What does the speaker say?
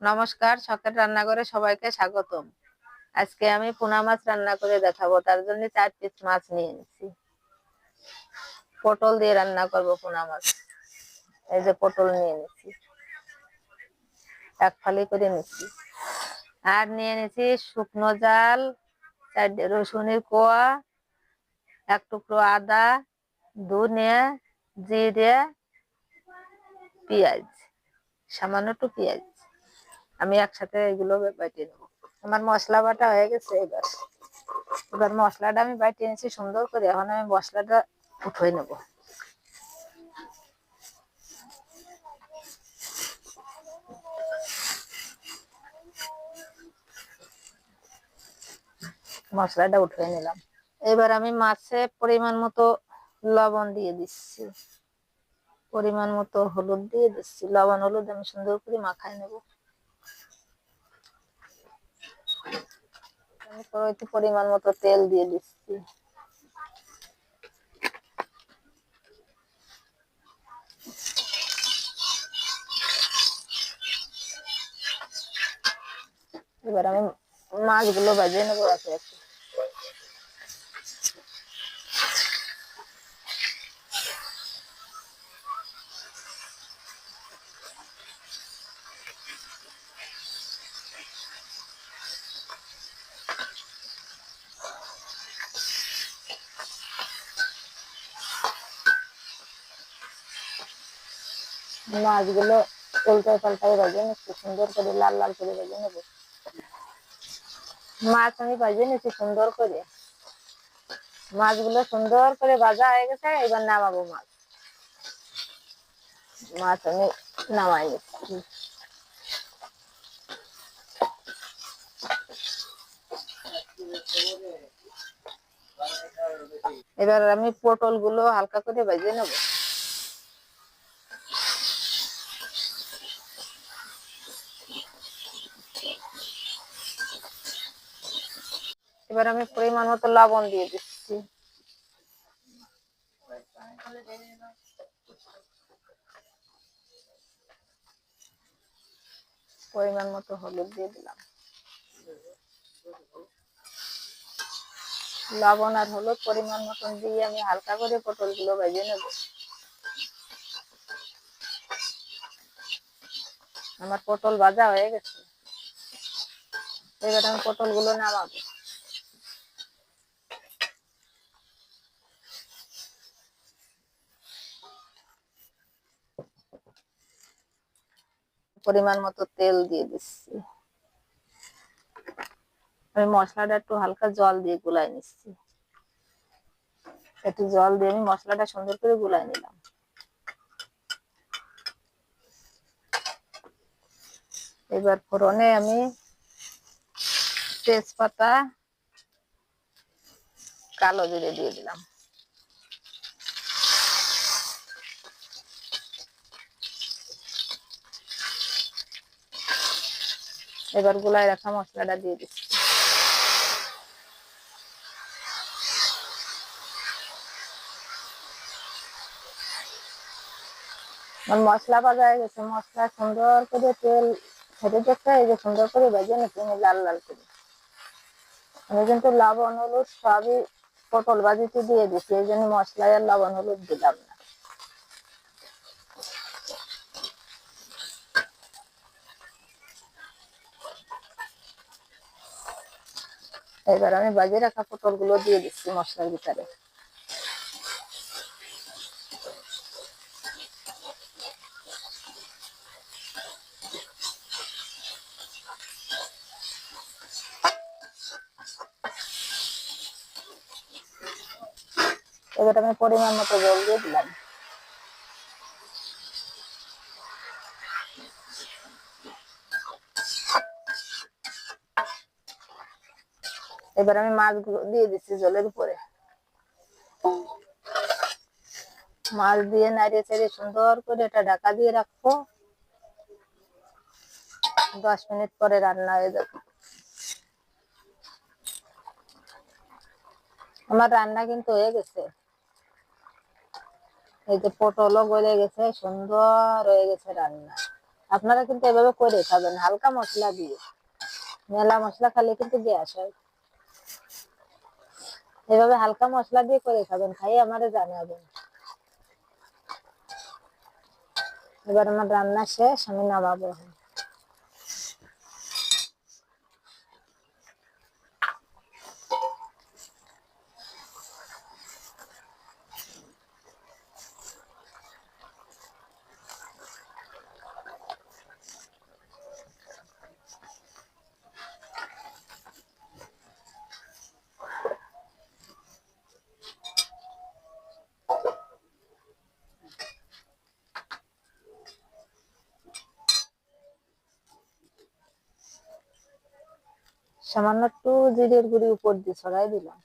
নমস্কার, শখের রান্নাঘরে সবাইকে স্বাগতম। আজকে আমি পোনা মাছ রান্না করে দেখাবো। তার জন্য 4 পিস মাছ নিয়ে নিচ্ছি। পটল দিয়ে রান্না করব পোনা মাছ। এই যে পটল নিয়ে নিচ্ছি, এক ফালি করে নিচ্ছি। আর নিয়ে নিচ্ছি শুকনো জাল, 4 রসুনের কোয়া, 1 টুকরো আদা, ধনে, জিরে, পেঁয়াজ, সামান্য একটু পেঁয়াজ। আমি একসাথে এগুলো বেটে নেব। আমার মশলা বাটা হয়ে গেছে। এবার মশলাটা আমি বাইটে নিয়েছি সুন্দর করে। এখন আমি মশলাটা উঠিয়ে নেব। মশলাটা উঠিয়ে নিলাম। এবার আমি মাছে পরিমাণ মতো লবণ দিয়ে দিচ্ছি, পরিমাণ মতো হলুদ দিয়ে দিচ্ছি। লবণ হলুদ আমি সুন্দর করে মাখায় নেব। আমি পরিমাণ মতো তেল দিয়ে দিচ্ছি। এবার আমি মাছগুলো ভেজে নেবো একে একে। মাছগুলো উল্টায় পাল্টায় ভেজে নিচ্ছি, সুন্দর করে লাল লাল করে ভেজে নেবো। মাছ আমি ভেজে নিচ্ছি সুন্দর করে। মাছগুলো সুন্দর করে ভাজা হয়ে গেছে। এবার নামাবো মাছ। মাছ আমি নামাই নিচ্ছি। এবার আমি পটল গুলো হালকা করে ভেজে নেব। এবার আমি পরিমাণ মতো লবণ দিয়ে দিচ্ছি। পরিমাণ মতো হলুদ দিয়ে দিলাম। লবণ আর হলুদ পরিমাণ মতন দিয়ে আমি হালকা করে পটল গুলো ভেজে নেব। আমার পটল ভাজা হয়ে গেছে। এবার আমি পটল গুলো নামাবো। পরিমাণ মতো তেল দিয়ে দিচ্ছি। আমি মশলাটা একটু হালকা জল দিয়ে গুলাই নিচ্ছি। একটু জল দিয়ে আমি মশলাটা সুন্দর করে গুলাই নিলাম। এবার ফোড়নে আমি তেজপাতা, কালো জিরে দিয়ে দিলাম। এবার গুলাই রাখা মশলাটা দিয়ে দিচ্ছি। মশলা ভাজা হয়ে গেছে। মশলা সুন্দর করে তেল ছেড়ে দিচ্ছে। এই যে সুন্দর করে ভেজে নিচ্ছি আমি লাল লাল করে। আমি কিন্তু লবণ হলুদ সবই পটল ভাজিতে দিয়ে দিচ্ছি, এই জন্য মশলায় আর লবণ হলুদ দিলাম না। এবার আমি ভাজি রাখা পটল গুলো দিয়ে দিচ্ছি মশলার ভিতরে। এবার আমি পরিমাণ মতো জল দিয়ে দিলাম। এবার আমি মাছগুলো দিয়ে দিচ্ছি জলের উপরে। মাছ দিয়ে নাড়িয়ে চাড়িয়ে সুন্দর করে এটা ঢাকা দিয়ে রাখবো। 10 মিনিট পরে রান্না হয়ে যাবে। আমার রান্না কিন্তু হয়ে গেছে। এই যে পটলও গলে গেছে, সুন্দর হয়ে গেছে রান্না। আপনারা কিন্তু এভাবে করে খাবেন, হালকা মশলা দিয়ে। মেলা মশলা খেলে কিন্তু গ্যাস হয়। এভাবে হালকা মশলা দিয়ে করে খাবেন, খাই আমারে জানাবেন। এবার আমার রান্না শেষ, আমি নামাবো। সামান্য একটু জিরের গুঁড়ি উপর দিয়ে ছড়াই দিলাম।